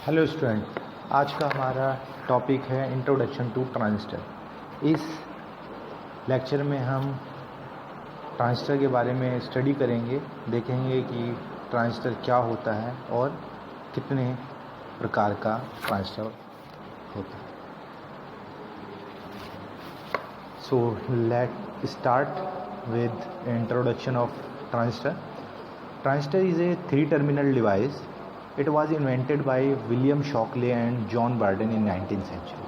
Hello student, आज का हमारा टॉपिक है इंट्रोडक्शन टू ट्रांजिस्टर। इस लेक्चर में हम ट्रांजिस्टर के बारे में स्टडी करेंगे, देखेंगे कि ट्रांजिस्टर क्या होता है और कितने प्रकार का ट्रांजिस्टर होता है। So let start with introduction of transistor. Transistor is a three-terminal device. It was invented by William Shockley and John Barden in 19th century.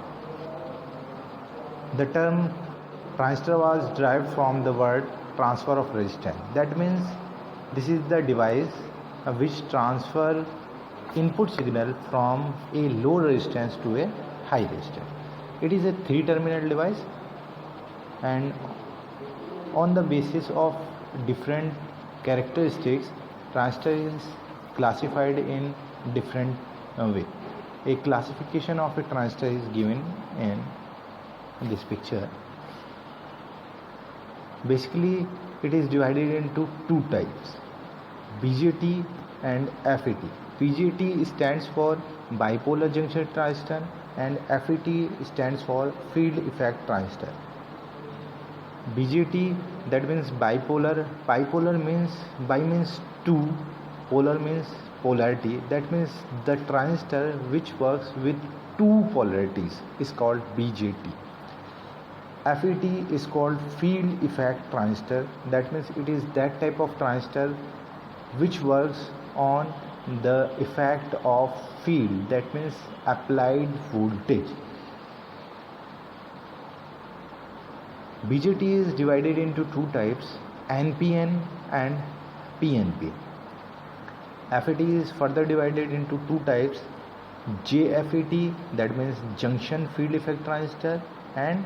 The term transistor was derived from the word transfer of resistance. That means this is the device which transfer input signal from a low resistance to a high resistance. It is a three-terminal device, and on the basis of different characteristics, transistor is classified in different way. A classification of a transistor is given in this picture. Basically, it is divided into two types, BJT and FET. BJT stands for bipolar junction transistor and FET stands for field effect transistor. BJT, that means bipolar. Bipolar means bi means two, polar means polarity. That means the transistor which works with two polarities is called BJT. FET is called field effect transistor. That means it is that type of transistor which works on the effect of field, that means applied voltage. BJT is divided into two types, NPN and PNP. FET is further divided into two types, JFET, that means junction field effect transistor, and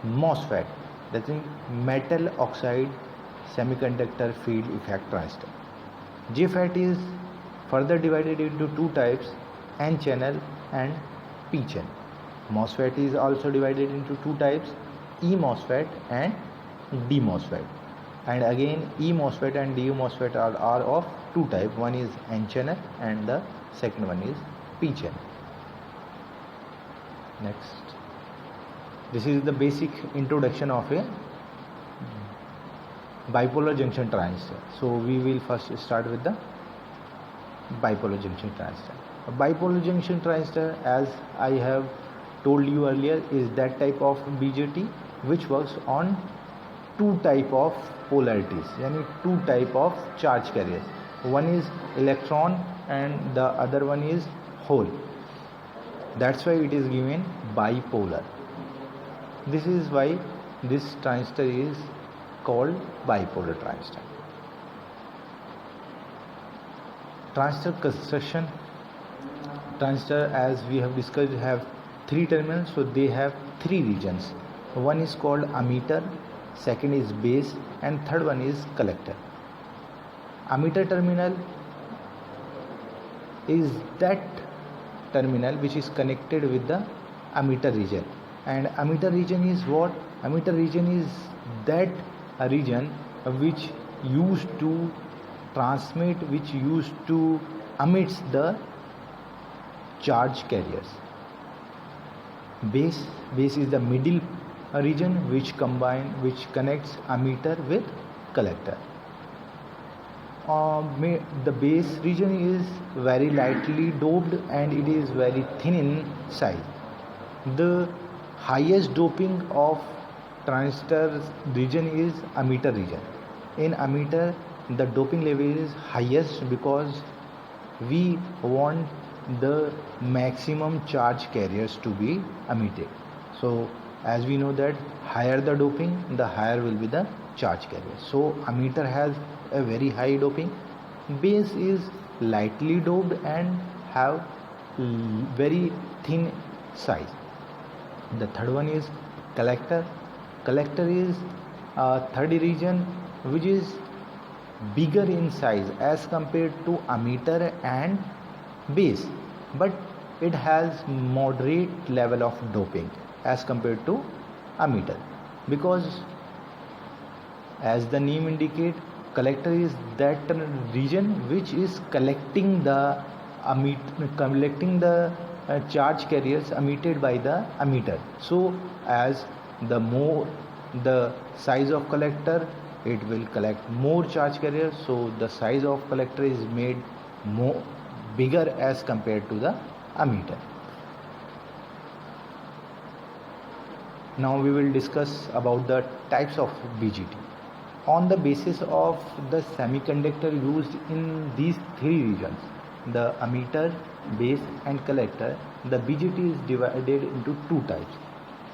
MOSFET, that is metal oxide semiconductor field effect transistor. JFET is further divided into two types, N channel and P channel. MOSFET is also divided into two types, E MOSFET and D MOSFET, and again E MOSFET and D MOSFET are of two types. One is N channel and the second one is P channel. Next, this is the basic introduction of a bipolar junction transistor. So we will first start with the bipolar junction transistor. A bipolar junction transistor, as I have told you earlier, is that type of BJT which works on two type of polarities, yani two type of charge carriers. One is electron and the other one is hole. That's why it is given bipolar. This is why this transistor is called bipolar transistor. Transistor construction. Transistor, as we have discussed, have three terminals, so they have three regions. One is called ammeter, second is base, and third one is collector. Ammeter terminal is that terminal which is connected with the ammeter region, and ammeter region is what? Ammeter region is that region which used to transmit, which used to emits the charge carriers. Base is the middle region which connects ammeter with collector. The base region is very lightly doped and it is very thin in size. The highest doping of transistor region is ammeter region. In ammeter, the doping level is highest because we want the maximum charge carriers to be emitted. So as we know that higher the doping, the higher will be the charge carrier. So ammeter has a very high doping. Base is lightly doped and have very thin size. The third one is collector. Collector is a third region which is bigger in size as compared to ammeter and base, but it has moderate level of doping as compared to ammeter, because as the name indicate, collector is that region which is collecting the collecting the charge carriers emitted by the emitter. So as the more the size of collector, it will collect more charge carriers, so the size of collector is made more bigger as compared to the emitter. Now we will discuss about the types of BJT. On the basis of the semiconductor used in these three regions, the emitter, base and collector, the BJT is divided into two types.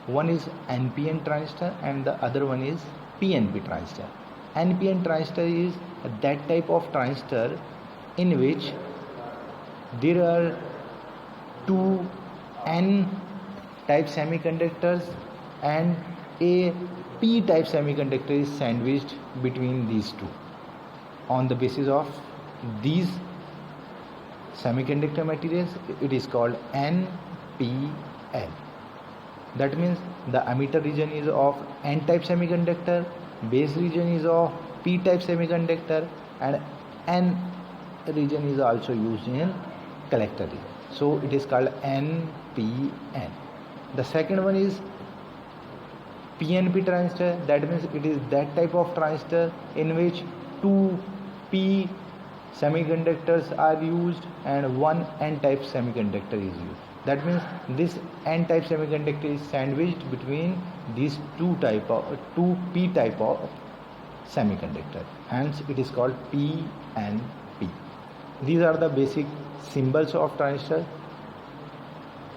One is NPN transistor and the other one is PNP transistor. NPN transistor is that type of transistor in which there are two N type semiconductors and a P type semiconductor is sandwiched between these two. On the basis of these semiconductor materials, it is called NPL. That means the emitter region is of N type semiconductor, base region is of P type semiconductor, and N region is also used in collector region. So it is called NPN. The second one is PNP transistor. That means it is that type of transistor in which two P semiconductors are used and one N type semiconductor is used. That means this N type semiconductor is sandwiched between these two P type of semiconductor. Hence it is called PNP. These are the basic symbols of transistor.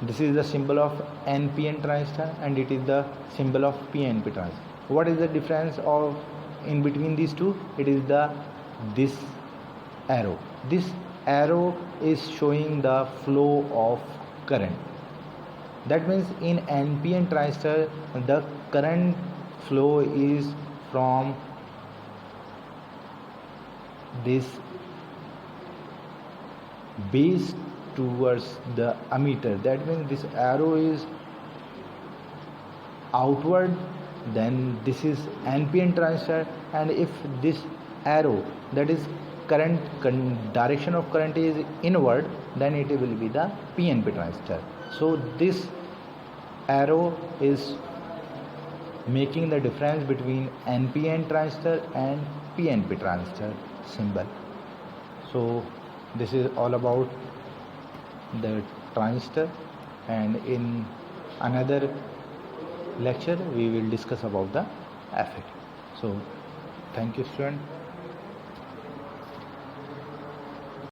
This is the symbol of NPN transistor and it is the symbol of PNP transistor. What is the difference of in between these two? It is this arrow. This arrow is showing the flow of current. That means in NPN transistor the current flow is from this base towards the emitter. That means this arrow is outward, then this is NPN transistor, and if this arrow, that is current direction of current, is inward, then it will be the PNP transistor. So this arrow is making the difference between NPN transistor and PNP transistor symbol. So this is all about the transistor, and in another lecture we will discuss about the effect. So thank you, student.